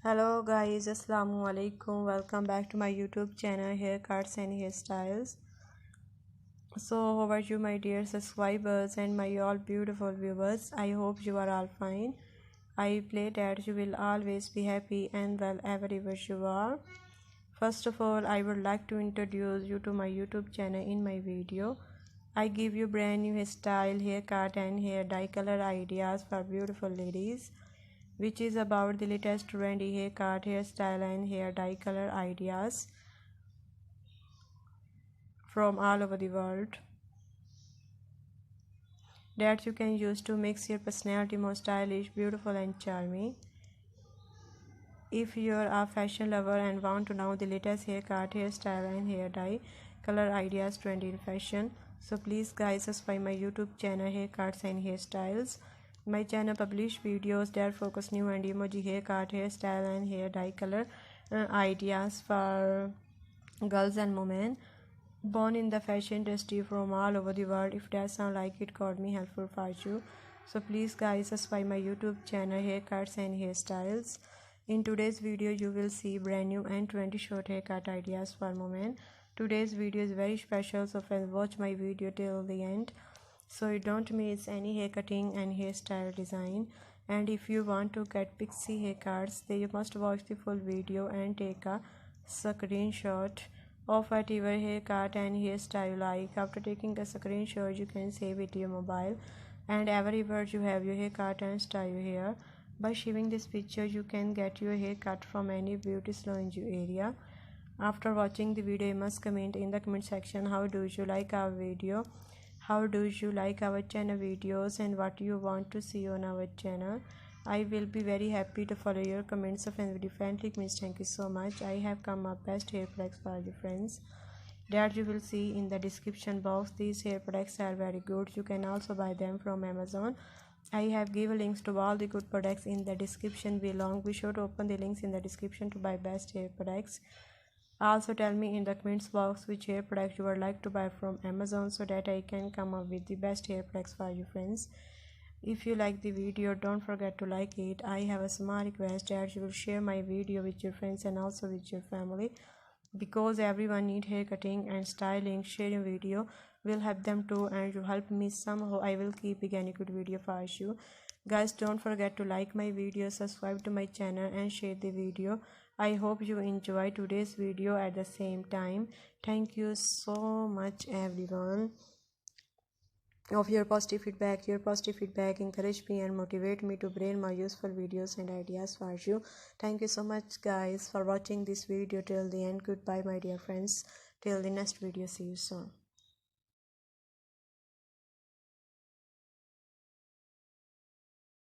Hello guys, assalamu alaikum. Welcome back to my YouTube channel Haircuts and Hairstyles. So how are you my dear subscribers and my all beautiful viewers? I hope you are all fine. I pray that you will always be happy and well wherever you are. First of all, I would like to introduce you to my YouTube channel. In my video I give you brand new hairstyle, haircut and hair dye color ideas for beautiful ladies, which is about the latest trendy haircut, hairstyle and hair dye color ideas from all over the world that you can use to make your personality more stylish, beautiful and charming. If you're a fashion lover and want to know the latest haircut, hairstyle and hair dye color ideas trendy in fashion, so please guys subscribe my YouTube channel Haircuts and Hairstyles. My channel publish videos that focus new and emoji haircut, hairstyle and hair dye color ideas for girls and women born in the fashion industry from all over the world. If that sound like it could be helpful for you, so please guys subscribe my YouTube channel Haircuts and Hairstyles. In today's video you will see brand new and 20 short haircut ideas for women. Today's video is very special, so friends watch my video till the end so you don't miss any hair cutting and hairstyle design. And if you want to get pixie haircuts, then you must watch the full video and take a screenshot of whatever haircut and hairstyle you like. After taking a screenshot, you can save it to your mobile, and everywhere you have your haircut and style your hair. By saving this picture, you can get your hair cut from any beauty salon in your area. After watching the video, you must comment in the comment section how do you like our video, how do you like our channel videos, and what you want to see on our channel. I will be very happy to follow your comments of and differently comments. Thank you so much. I have come up best hair products for the friends that you will see in the description box. These hair products are very good. You can also buy them from Amazon. I have given links to all the good products in the description below. Be sure to open the links in the description to buy best hair products. Also tell me in the comments box which hair product you would like to buy from Amazon so that I can come up with the best hair products for you friends. If you like the video, don't forget to like it. I have a small request that you will share my video with your friends and also with your family, because everyone need hair cutting and styling. Sharing video will help them too, and you help me somehow. I will keep again a good video for you guys. Don't forget to like my video, subscribe to my channel and share the video. I hope you enjoy today's video at the same time. Thank you so much everyone of your positive feedback. Your positive feedback encourage me and motivate me to bring more useful videos and ideas for you. Thank you so much guys for watching this video till the end. Goodbye my dear friends, till the next video. See you soon.